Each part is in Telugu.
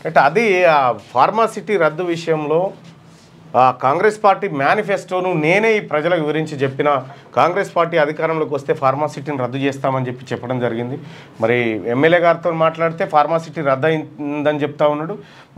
అంటే అది ఫార్మాసిటీ రద్దు విషయంలో కాంగ్రెస్ పార్టీ మేనిఫెస్టోను నేనే ఈ ప్రజలకు వివరించి చెప్పిన కాంగ్రెస్ పార్టీ అధికారంలోకి వస్తే ఫార్మాసిటీని రద్దు చేస్తామని చెప్పడం జరిగింది. మరి ఎమ్మెల్యే గారితో మాట్లాడితే ఫార్మాసిటీ రద్దు అయిందని చెప్తా ఉన్నాడు.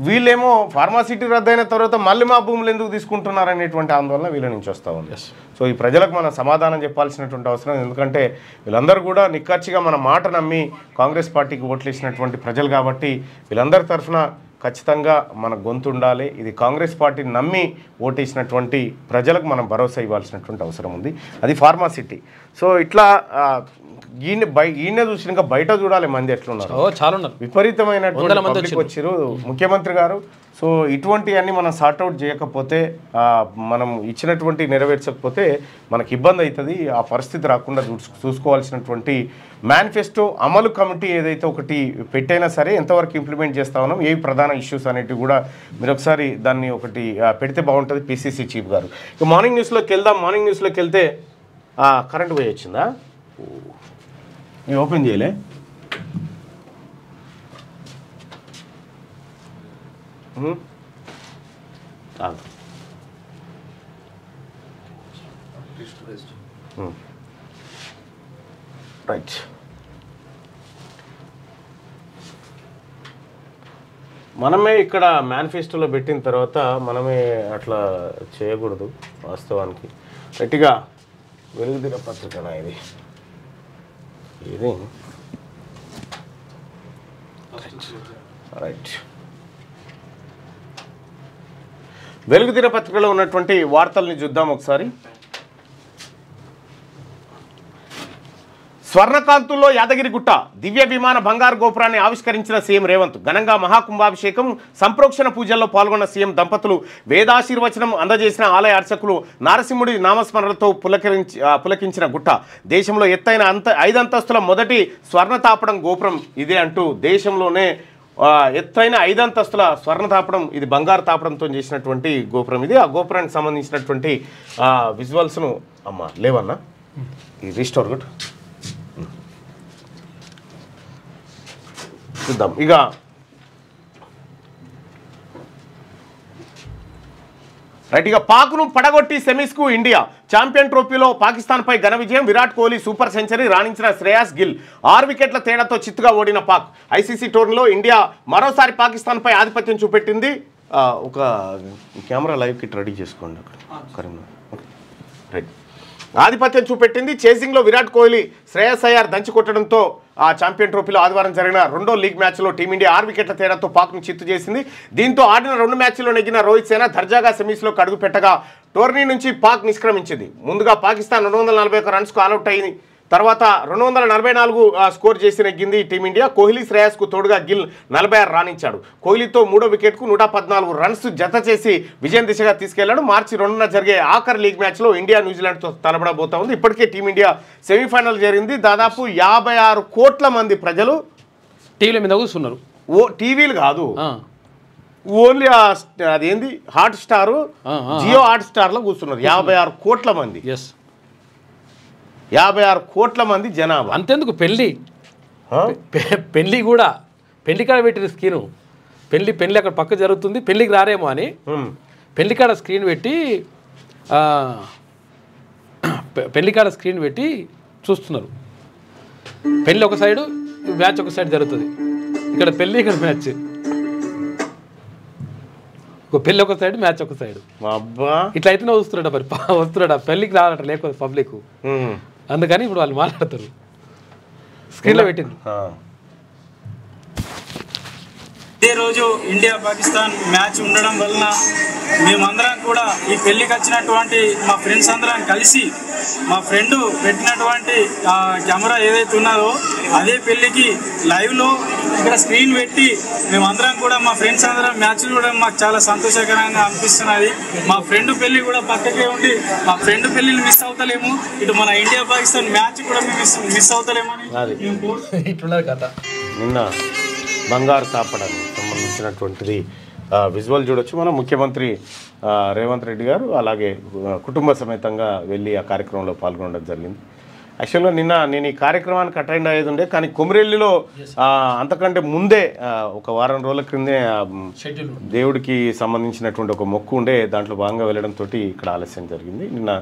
వీళ్ళేమో ఫార్మాసిటీ రద్దు అయిన తర్వాత మళ్ళీ మా భూములు ఎందుకు తీసుకుంటున్నారనేటువంటి ఆందోళన వీళ్ళ నుంచి వస్తూ ఉంది. సో ఈ ప్రజలకు మనం సమాధానం చెప్పాల్సినటువంటి అవసరం, ఎందుకంటే వీళ్ళందరూ కూడా నిక్కచ్చిగా మన మాట నమ్మి కాంగ్రెస్ పార్టీకి ఓట్లు వేసినటువంటి ప్రజలు కాబట్టి వీళ్ళందరి తరఫున ఖచ్చితంగా మన గొంతు ఉండాలి. ఇది కాంగ్రెస్ పార్టీని నమ్మి ఓటేసినటువంటి ప్రజలకు మనం భరోసా ఇవ్వాల్సినటువంటి అవసరం ఉంది. అది ఫార్మాసిటీ. సో ఇట్లా ఈయన చూసినాక బయట చూడాలి మంది ఎట్లున్నారు, చాలా ఉన్నారు, విపరీతమైనటువంటి వచ్చారు ముఖ్యమంత్రి గారు. సో ఇటువంటివన్నీ మనం సార్ట్అవుట్ చేయకపోతే, మనం ఇచ్చినటువంటి నెరవేర్చకపోతే మనకి ఇబ్బంది అవుతుంది. ఆ పరిస్థితి రాకుండా చూసుకోవాల్సినటువంటి మేనిఫెస్టో అమలు కమిటీ ఏదైతే ఒకటి పెట్టైనా సరే ఎంతవరకు ఇంప్లిమెంట్ చేస్తా ఉన్నాం, ఏవి ప్రధాన ఇష్యూస్ అనేటివి కూడా మీరు ఒకసారి దాన్ని ఒకటి పెడితే బాగుంటుంది పిసిసి చీఫ్ గారు. ఇక మార్నింగ్ న్యూస్లోకి వెళ్దాం. మార్నింగ్ న్యూస్లోకి వెళ్తే కరెంట్ పోయి వచ్చిందా, నేను ఓపెన్ చేయలే. రైట్, మనమే ఇక్కడ మేనిఫెస్టోలో పెట్టిన తర్వాత మనమే అట్లా చేయకూడదు. వాస్తవానికి గట్టిగా వెలుగుదిన పత్రికనా ఇది రైట్. వెలుగు దినపత్రికలో ఉన్నటువంటి వార్తల్ని చూద్దాం ఒకసారి. స్వర్ణకాంతుల్లో యాదగిరిగుట్ట దివ్య విమాన బంగారు గోపురాన్ని ఆవిష్కరించిన సీఎం రేవంత్. ఘనంగా మహాకుంభాభిషేకం సంప్రోక్షణ పూజల్లో పాల్గొన్న సీఎం దంపతులు. వేదాశీర్వచనం అందజేసిన ఆలయ అర్చకులు. నారసింహుడి నామస్మరణలతో పులకించిన గుట్ట. దేశంలో ఎత్తైన 5 అంతస్తుల మొదటి స్వర్ణతాపడం గోపురం ఇదే అంటూ దేశంలోనే ఎత్తైన 5 అంతస్తుల స్వర్ణ తాపడం, ఇది బంగారు తాపడంతో చేసినటువంటి గోపురం ఇది. ఆ గోపురానికి సంబంధించినటువంటి విజువల్స్ను లేవన్నా ఈ రీస్టోర్ గుడ్ చూద్దాం. ఇక రైట్, ఇక పాక్ను పడగొట్టి సెమీస్కు ఇండియా. ఛాంపియన్ ట్రోఫీలో పాకిస్తాన్పై ఘన విజయం. విరాట్ కోహ్లీ సూపర్ సెంచరీ రాణించిన శ్రేయాస్ గిల్. 6 వికెట్ల తేడాతో చిత్తుగా ఓడిన పాక్. ఐసీసీ టోర్నీలో ఇండియా మరోసారి పాకిస్తాన్పై ఆధిపత్యం చూపెట్టింది. ఒక కెమెరా లైవ్ కిట్ రెడీ చేసుకోండి అక్కడ కరీంనగర్. రైట్, ఆధిపత్యం చూపెట్టింది. చేసింగ్లో విరాట్ కోహ్లీ శ్రేయస్ అయ్యార్ దంచి కొట్టడంతో ఆ ఛాంపియన్ ట్రోఫీలో ఆదివారం జరిగిన 2వ లీగ్ మ్యాచ్లో టీమిండియా 6 వికెట్ల తేడాతో పాక్ను చిత్తు చేసింది. దీంతో ఆడిన 2 మ్యాచ్ల్లో నెగ్గిన రోహిత్ సేన దర్జాగా సెమీస్లోకి అడుగు పెట్టగా టోర్నీ నుంచి పాక్ నిష్క్రమించింది. ముందుగా పాకిస్తాన్ 241 రన్స్కు ఆల్అౌట్ అయింది. తర్వాత 244 స్కోర్ చేసి నెగ్గింది టీమిండియా. కోహ్లీ శ్రేయస్కు తోడుగా గిల్ 46 రాణించాడు. కోహ్లీతో 3వ వికెట్కు 114 రన్స్ జత చేసి విజయం దిశగా తీసుకెళ్లాడు. మార్చి 2న జరిగే ఆఖరి లీగ్ మ్యాచ్లో ఇండియా న్యూజిలాండ్తో తలపడబోతా ఉంది. ఇప్పటికే టీమిండియా సెమీఫైనల్ జరిగింది. దాదాపు 56 కోట్ల మంది ప్రజలు టీవీల మీద కూర్చున్నారు. టీవీలు కాదు, ఓన్లీ అదేంది హాట్ స్టార్, జియో హాట్ స్టార్లో కూర్చున్నారు 56 కోట్ల మంది. 56 కోట్ల మంది జనాభా. అంతెందుకు పెళ్ళి కూడా పెళ్లి కాడ పెట్టిన స్క్రీను, పెళ్లి అక్కడ పక్క జరుగుతుంది, పెళ్లికి రారేమో అని పెళ్లి కాడ స్క్రీన్ పెట్టి చూస్తున్నారు. పెళ్ళి ఒక సైడు, మ్యాచ్ ఒక సైడ్ జరుగుతుంది. ఇక్కడ పెళ్ళి, ఇక్కడ మ్యాచ్. పెళ్ళి ఒక సైడ్, మ్యాచ్ ఒక సైడ్. ఇట్లా అయితేనే వస్తున్నాడు పెళ్ళికి రావాలట, లేకపోతే పబ్లిక్. అందుకని ఇప్పుడు వాళ్ళు మాట్లాడతారు, స్క్రీన్లో పెట్టింది. ఇదే రోజు ఇండియా పాకిస్తాన్ మ్యాచ్ ఉండడం వలన మేమందరం కూడా ఈ పెళ్ళికి వచ్చినటువంటి మా ఫ్రెండ్స్ అందరం కలిసి మా ఫ్రెండ్ పెట్టినటువంటి కెమెరా ఏదైతే ఉన్నదో అదే పెళ్ళికి లైవ్లో ఇక్కడ స్క్రీన్ పెట్టి మేమందరం కూడా మా ఫ్రెండ్స్ అందరం మ్యాచ్ చూడడం మాకు చాలా సంతోషకరంగా అనిపిస్తున్నది. మా ఫ్రెండ్ పెళ్ళి కూడా పక్కకే ఉండి మా ఫ్రెండ్ పెళ్ళిని మిస్ అవుతలేము, ఇటు మన ఇండియా పాకిస్తాన్ మ్యాచ్ కూడా మేము మిస్ అవుతలేమని ఇట్లున్నది కథ. నిన్న బంగారు తాపడానికి సంబంధించినటువంటిది విజువల్ చూడొచ్చు. మనం ముఖ్యమంత్రి రేవంత్ రెడ్డి గారు అలాగే కుటుంబ సమేతంగా వెళ్ళి ఆ కార్యక్రమంలో పాల్గొనడం జరిగింది. యాక్చువల్గా నిన్న నేను ఈ కార్యక్రమానికి అటెండ్ అయ్యేది ఉండే, కానీ కొమిరెల్లిలో అంతకంటే ముందే ఒక వారం రోజుల క్రిందే దేవుడికి సంబంధించినటువంటి ఒక మొక్కు ఉండే, దాంట్లో భాగంగా వెళ్ళడంతో ఇక్కడ ఆలస్యం జరిగింది. నిన్న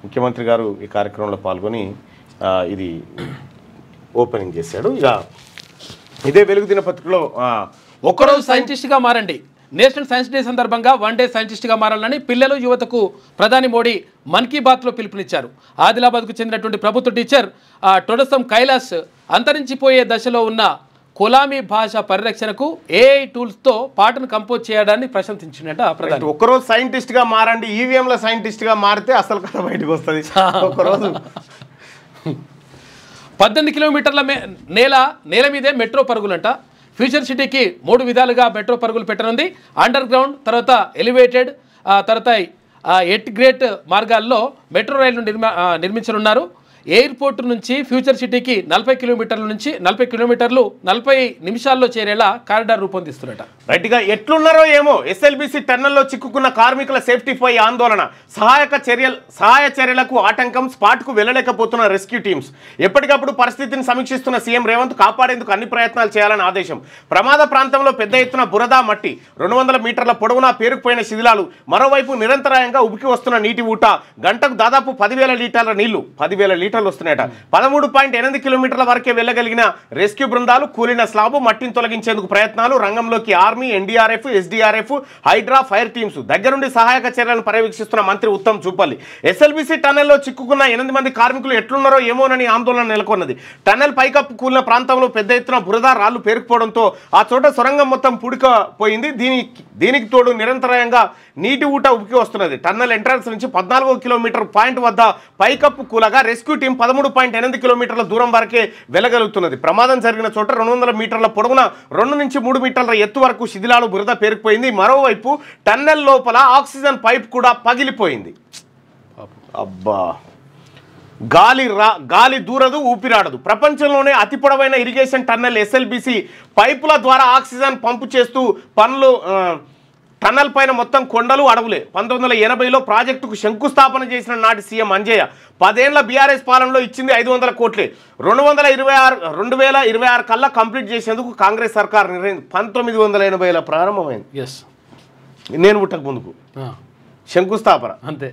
ముఖ్యమంత్రి గారు ఈ కార్యక్రమంలో పాల్గొని ఇది ఓపెనింగ్ చేశాడు. ఇక ఇదే వెలుగు దినపత్రికలో ఒకరోజు సైంటిస్ట్గా మారండి, నేషనల్ సైన్స్ డే సందర్భంగా 1 డే సైంటిస్ట్గా మారాలని పిల్లలు యువతకు ప్రధాని మోడీ మన్ కీ బాత్లో పిలుపునిచ్చారు. ఆదిలాబాద్కు చెందినటువంటి ప్రభుత్వ టీచర్ టొడసం కైలాస్ అంతరించిపోయే దశలో ఉన్న కొలామీ భాష పరిరక్షణకు ఏఐ టూల్స్తో పాటను కంపోజ్ చేయడాన్ని ప్రశంసించినట్టు ప్రధాని. ఒకరోజు సైంటిస్ట్గా మారండి, ఈవీఎంల సైంటిస్ట్గా మారితే అసలు కథ బయటకు వస్తుంది. ఒకరోజు 18 కిలోమీటర్ల నేల మీదే మెట్రో పరుగులంట. ఫ్యూచర్ సిటీకి 3 విధాలుగా మెట్రో పరుగులు పెట్టనుంది. అండర్ గ్రౌండ్, తర్వాత ఎలివేటెడ్, తర్వాత ఎట్ గ్రేట్ మార్గాల్లో మెట్రో రైళ్లు నిర్మించనున్నారు. ఎయిర్పోర్ట్ నుంచి ఫ్యూచర్ సిటీకి 40 కిలోమీటర్ల నుంచి 40 కిలోమీటర్లు 40 నిమిషాల్లో చేరేలా కారిడార్ రూపొందిస్తున్నట. రైట్గా ఎట్లున్నారో ఏమో ఎస్ఎల్బిసి టన్నెల్లో చిక్కుకున్న కార్మికుల సేఫ్టీపై ఆందోళన, సహాయ చర్యలకు ఆటంకం, స్పాట్కు వెళ్ళలేకపోతున్న రెస్క్యూ టీమ్స్. ఎప్పటికప్పుడు పరిస్థితిని సమీక్షిస్తున్న సీఎం రేవంత్ కాపాడేందుకు అన్ని ప్రయత్నాలు చేయాలని ఆదేశం. ప్రమాద ప్రాంతంలో పెద్ద ఎత్తున బురద, మట్టి, 200 మీటర్ల పొడవునా పేరుకుపోయిన శిథిలాలు, మరోవైపు నిరంతరాయంగా ఉబికి వస్తున్న నీటి ఊట, గంటకు దాదాపు 10,000 లీటర్ల నీళ్లు, 10,000 లీటర్లు వస్తున్నాయట. 13.8 కిలోమీటర్ల వరకే వెళ్ళగలిగిన రెస్క్యూ బృందాలు, కూలిన స్లాబు, మట్టిని తొలగించేందుకు ప్రయత్నాలు, రంగంలోకి army, NDRF, SDRF, HYDRAA, fire teams. దగ్గరుండి సహాయక చర్యలను పర్యవేక్షిస్తున్న మంత్రి ఉత్తమ్ చూపల్లి. ఎస్ఎల్బిసి టన్నెల్లో చిక్కుకున్న 8 మంది కార్మికులు ఎట్లున్నారో ఏమోనని ఆందోళన నెలకొన్నది. టన్నెల్ పైకప్పు కూలిన ప్రాంతంలో పెద్ద ఎత్తున బురద, రాళ్లు పేరుకుపోవడంతో ఆ చోట సొరంగం మొత్తం పుడికపోయింది. దీనికి తోడు నిరంతరాయంగా నీటి ఊట ఉబికి వస్తున్నది. టన్నెల్ ఎంట్రన్స్ నుంచి 14 కిలోమీటర్ పాయింట్ వద్ద పైకప్పు కూలగా రెస్క్యూ టీం 13.8 కిలోమీటర్ల దూరం వరకే వెళ్ళగలుగుతున్నది. ప్రమాదం జరిగిన చోట 200 మీటర్ల పొడవున 2 నుంచి 3 మీటర్ల ఎత్తు వరకు శిథిలాలు, బురద పేరుకుపోయింది. మరోవైపు టన్నెల్ లోపల ఆక్సిజన్ పైప్ కూడా పగిలిపోయింది. అబ్బా, గాలి దూరదు, ఊపిరాడదు. ప్రపంచంలోనే అతి పొడవైన ఇరిగేషన్ టన్నెల్ ఎస్ఎల్బిసి పైపుల ద్వారా ఆక్సిజన్ పంపు చేస్తూ పనులు. టన్నెల్ పైన మొత్తం కొండలు, అడవులే. 1980లో ప్రాజెక్టుకు శంకుస్థాపన చేసిన నాటి సీఎం అంజయ్య 10 ఏళ్ల బీఆర్ఎస్ పాలనలో ఇచ్చింది 500 కోట్లే. 2026 కల్లా కంప్లీట్ చేసేందుకు కాంగ్రెస్ సర్కార్ నిర్ణయం. 1980లో ప్రారంభమైంది, నేను పుట్టక ముందుకు శంకుస్థాపన. అంతే.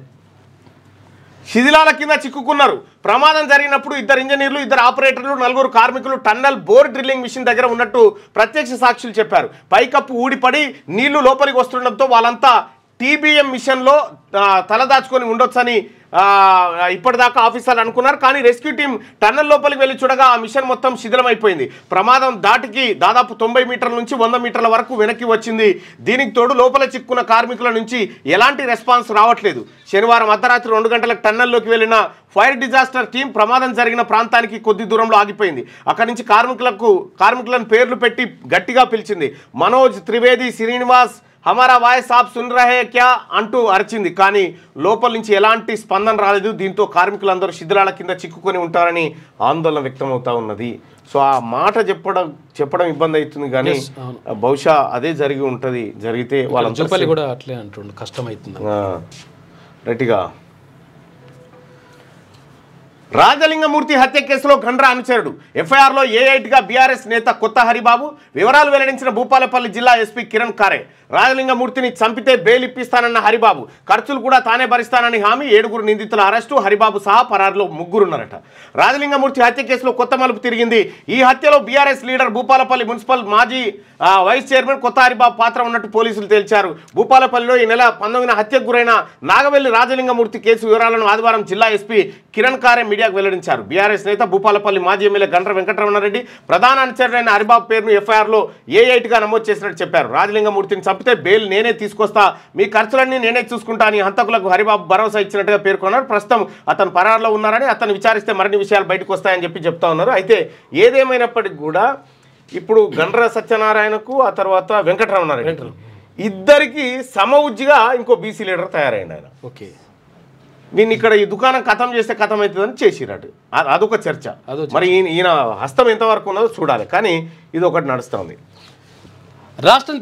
శిథిలాల కింద చిక్కుకున్నారు. ప్రమాదం జరిగినప్పుడు 2 ఇంజనీర్లు, 2 ఆపరేటర్లు, 4 కార్మికులు టన్నెల్ బోర్ డ్రిల్లింగ్ మిషన్ దగ్గర ఉన్నట్టు ప్రత్యక్ష సాక్షులు చెప్పారు. పైకప్పు ఊడిపడి నీళ్లు లోపలికి వస్తుండడంతో వాళ్ళంతా టీబీఎం మిషన్లో తలదాచుకొని ఉండొచ్చని ఇప్పటిదాకా ఆఫీసర్లు అనుకున్నారు. కానీ రెస్క్యూ టీం టన్నెల్ లోపలికి వెళ్ళి చూడగా ఆ మిషన్ మొత్తం శిథిలమైపోయింది. ప్రమాదం దాటికి దాదాపు 90 మీటర్ల నుంచి 100 మీటర్ల వరకు వెనక్కి వచ్చింది. దీనికి తోడు లోపల చిక్కున్న కార్మికుల నుంచి ఎలాంటి రెస్పాన్స్ రావట్లేదు. శనివారం అర్ధరాత్రి 2 గంటలకు టన్నెల్లోకి వెళ్ళిన ఫైర్ డిజాస్టర్ టీం ప్రమాదం జరిగిన ప్రాంతానికి కొద్ది దూరంలో ఆగిపోయింది. అక్కడి నుంచి కార్మికులను పేర్లు పెట్టి గట్టిగా పిలిచింది. మనోజ్, త్రివేది, శ్రీనివాస్, హమారా వాయిస్ ఆప్ సున్ రహే క్యా అంటూ అరిచింది. కానీ లోపల నుంచి ఎలాంటి స్పందన రాలేదు. దీంతో కార్మికులందరూ శిథిలాల కింద చిక్కుకొని ఉంటారని ఆందోళన వ్యక్తమవుతా ఉన్నది. సో ఆ మాట చెప్పడం ఇబ్బంది అవుతుంది, కానీ బహుశా అదే జరిగి ఉంటుంది. జరిగితే వాళ్ళ కూడా అట్లే అంటుండే కష్టమవుతుంది. రైట్గా రాజలింగమూర్తి హత్య కేసులో గండ్రా అనుచరుడు ఎఫ్ఐఆర్లో ఏఐటిగా బీఆర్ఎస్ నేత కొత్త హరిబాబు. వివరాలు వెల్లడించిన భూపాలపల్లి జిల్లా ఎస్పీ కిరణ్ కారే. రాజలింగమూర్తిని చంపితే బెయిల్ ఇప్పిస్తానన్న హరిబాబు, ఖర్చులు కూడా తానే భరిస్తానని హామీ. 7 నిందితుల అరెస్టు, హరిబాబు సహా పరారులో 3 ఉన్నారట. రాజలింగమూర్తి హత్య కేసులో కొత్త మలుపు తిరిగింది. ఈ హత్యలో బీఆర్ఎస్ లీడర్, భూపాలపల్లి మున్సిపల్ మాజీ వైస్ చైర్మన్ కొత్త హరిబాబు పాత్ర ఉన్నట్టు పోలీసులు తేల్చారు. భూపాలపల్లిలో ఈ నెల 19న హత్యకు గురైన నాగవెల్లి రాజలింగమూర్తి కేసు వివరాలను ఆదివారం జిల్లా ఎస్పీ కిరణ్ కారే మీడియాకు వెల్లడించారు. బీఆర్ఎస్ నేత, భూపాలపల్లి మాజీ ఎమ్మెల్యే గండ్ర వెంకటరమణారెడ్డి ప్రధాన అనుచరుడైన హరిబాబు పేరును ఎఫ్ఐఆర్లో ఏఐటిగా నమోదు చేసినట్టు చెప్పారు. రాజలింగమూర్తిని చంపితే బెయిల్ నేనే తీసుకొస్తా, మీ ఖర్చులన్నీ నేనే చూసుకుంటా అని హంతకులకు హరిబాబు భరోసా ఇచ్చినట్టుగా పేర్కొన్నారు. ప్రస్తుతం అతను పరారులో ఉన్నారని, అతను విచారిస్తే మరిన్ని విషయాలు బయటకు వస్తాయని చెప్తా ఉన్నారు. అయితే ఏదేమైనప్పటికీ కూడా ఇప్పుడు గండ్ర సత్యనారాయణకు, ఆ తర్వాత వెంకటరమణారెడ్డి ఇద్దరికి సమఉజ్జిగా ఇంకో బీసీ లీడర్ తయారైంది ఆయన. ఓకే, దీన్ని ఇక్కడ ఈ దుకాణం ఖతం చేస్తే ఖతం అవుతుందని చేసిరట్టు. అదొక చర్చ. మరి ఈయన హస్తం ఎంతవరకు ఉన్నదో చూడాలి, కానీ ఇది ఒకటి నడుస్తుంది. రాష్ట్రం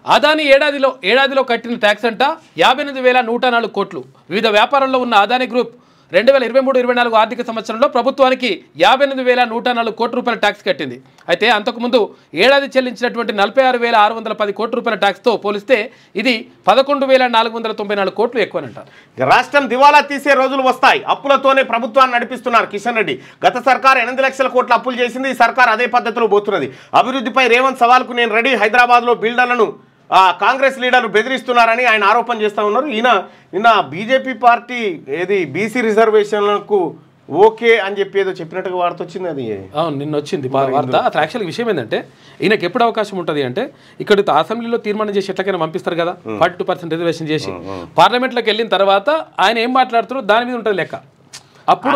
అదానీ ఏడాదిలో కట్టిన ట్యాక్స్ అంట 58,104 కోట్లు. వివిధ వ్యాపారాల్లో ఉన్న అదానీ గ్రూప్ 2023-24 ఆర్థిక సంవత్సరంలో ప్రభుత్వానికి 58,104 కోట్ల రూపాయల ట్యాక్స్ కట్టింది. అయితే అంతకుముందు ఏడాది చెల్లించినటువంటి 46,610 కోట్ల రూపాయల ట్యాక్స్తో పోలిస్తే ఇది 11,494 కోట్లు ఎక్కువనంటారు. రాష్ట్రం దివాలా తీసే రోజులు వస్తాయి, అప్పులతోనే ప్రభుత్వాన్ని నడిపిస్తున్నారు కిషన్ రెడ్డి. గత సర్కార్ 8 లక్షల కోట్ల అప్పులు చేసింది, ఈ సర్కార్ అదే పద్ధతిలో పోతున్నది. అభివృద్ధిపై రేవంత్ సవాల్కు నేను రెడీ, హైదరాబాద్లో బిల్డర్లను కాంగ్రెస్ లీడర్లు బెదిరిస్తున్నారని ఆయన ఆరోపణ చేస్తూ ఉన్నారు. నిన్న బీజేపీ పార్టీ ఏది బీసీ రిజర్వేషన్లకు ఓకే అని చెప్పి ఏదో చెప్పినట్టుగా వార్త వచ్చింది. అది అవును, నిన్న వచ్చింది వార్త. అసలు యాక్చువల్గా విషయం ఏంటంటే ఈయనకి ఎప్పుడు అవకాశం ఉంటుంది అంటే ఇక్కడ అసెంబ్లీలో తీర్మానం చేసి ఎట్లకైనా పంపిస్తారు కదా, 42% రిజర్వేషన్ చేసి. పార్లమెంట్లోకి వెళ్ళిన తర్వాత ఆయన ఏం మాట్లాడుతారో దాని మీద ఉంటుంది లెక్క. అప్పుడు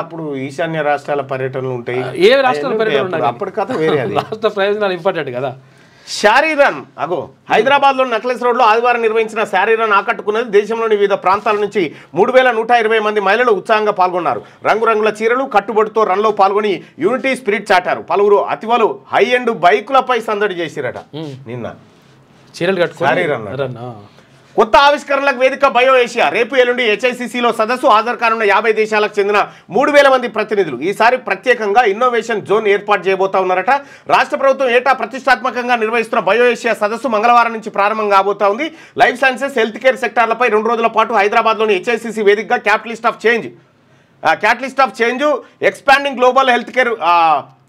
అప్పుడు ఈశాన్య రాష్ట్రాల పర్యటనలు ఉంటాయి. ఏ రాష్ట్రాల పర్యటన ఉన్నాయి అప్పటి కథ వేరే. రాష్ట్ర ప్రయోజనాలు ఇంపార్టెంట్ కదా. శారీ రన్ హైదరాబాద్లో నక్లెస్ రోడ్లో ఆదివారం నిర్వహించిన శారీ రన్ ఆకట్టుకున్నది. దేశంలోని వివిధ ప్రాంతాల నుంచి 3,120 మంది మహిళలు ఉత్సాహంగా పాల్గొన్నారు. రంగురంగుల చీరలు కట్టుబడితో రన్లో పాల్గొని యూనిటీ స్పిరిట్ చాటారు. పలువురు అతివలు హై ఎండ్ బైకులపై సందడి చేసిరట. నిన్న చీరలు కట్టుకుని. కొత్త ఆవిష్కరణలకు వేదిక బయో ఏషియా. రేపు ఎల్లుండి HICCలో సదస్సు. హాజరు కానున్న 50 దేశాలకు చెందిన 3,000 మంది ప్రతినిధులు. ఈసారి ప్రత్యేకంగా ఇన్నోవేషన్ జోన్ ఏర్పాటు చేయబోతా ఉన్నారట. రాష్ట్ర ప్రభుత్వం ఏటా ప్రతిష్టాత్మకంగా నిర్వహిస్తున్న బయో ఏషియా సదస్సు మంగళవారం నుంచి ప్రారంభం కాబోతా ఉంది. లైఫ్ సైన్సెస్, హెల్త్ కేర్ సెక్టార్లపై 2 రోజుల పాటు హైదరాబాద్లోని HICC వేదికగా catalyst of change expanding global health care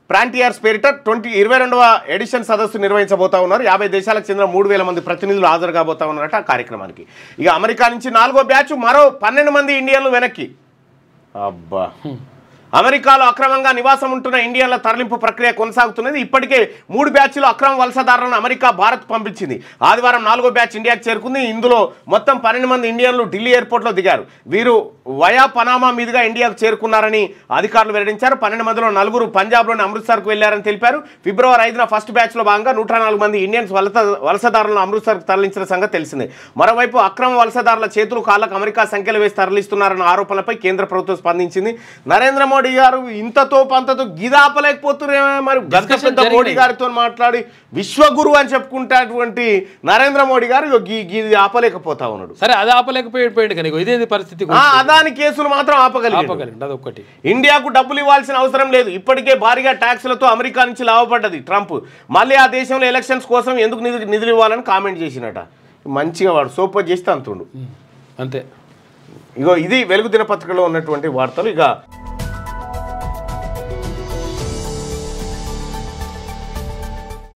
frontiers పేరిట 22వ ఎడిషన్ సదస్సు నిర్వహించబోతా ఉన్నారు. 50 దేశాలకు చెందిన 3,000 మంది ప్రతినిధులు హాజరు కాబోతా ఉన్నారట ఆ కార్యక్రమానికి. ఇక అమెరికా నుంచి 4వ బ్యాచ్, మరో 12 మంది ఇండియన్లు వెనక్కి. అబ్బా, అమెరికాలో అక్రమంగా నివాసం ఉంటున్న ఇండియన్ల తరలింపు ప్రక్రియ కొనసాగుతున్నది. ఇప్పటికే 3 బ్యాచ్లు అక్రమ వలసదారులను అమెరికా, భారత్ పంపించింది. ఆదివారం 4వ బ్యాచ్ ఇండియాకు చేరుకుంది. ఇందులో మొత్తం 12 మంది ఇండియన్లు ఢిల్లీ ఎయిర్పోర్ట్లో దిగారు. వీరు వయా పనామా మీదుగా ఇండియాకు చేరుకున్నారని అధికారులు వెల్లడించారు. 12 మందిలో 4 పంజాబ్లోని అమృత్సర్కు వెళ్లారని తెలిపారు. ఫిబ్రవరి 5న ఫస్ట్ బ్యాచ్లో భాగంగా 104 మంది ఇండియన్స్ వలసదారులను అమృత్సర్కు తరలించిన సంగతి తెలిసిందే. మరోవైపు అక్రమ వలసదారుల చేతులు కాళ్లకు అమెరికా సంఖ్యలు వేసి తరలిస్తున్నారన్న ఆరోపణలపై కేంద్ర ప్రభుత్వం స్పందించింది. నరేంద్ర మోడీ గారు ఇంతతో పంతతో గిదాపలేకపోతున్నా. మరి గంట మోడీ గారితో మాట్లాడి విశ్వగురు అని చెప్పుకుంటున్నటువంటి నరేంద్ర మోడీ గారు గిది ఆపలేకపోతా ఉన్నాడు. సరే, అది ఆపలేకపోయాడు కానీ ఇదే పరిస్థితి. అదాని కేసులు మాత్రం ఆపగలిగాడు. అదొక్కటి. ఇండియాకు డబ్బులు ఇవ్వాల్సిన అవసరం లేదు. ఇప్పటికే భారీగా ట్యాక్సులతో అమెరికా నుంచి లాభపడ్డది ట్రంప్. మళ్ళీ ఆ దేశంలో ఎలక్షన్స్ కోసం ఎందుకు నిధులు ఇవ్వాలని కామెంట్ చేసినట. మంచిగా వాడు సోపర్ చేస్తే అంతుండు అంతే. ఇగో ఇది వెలుగు దినపత్రికలో ఉన్నటువంటి వార్తలు. ఇక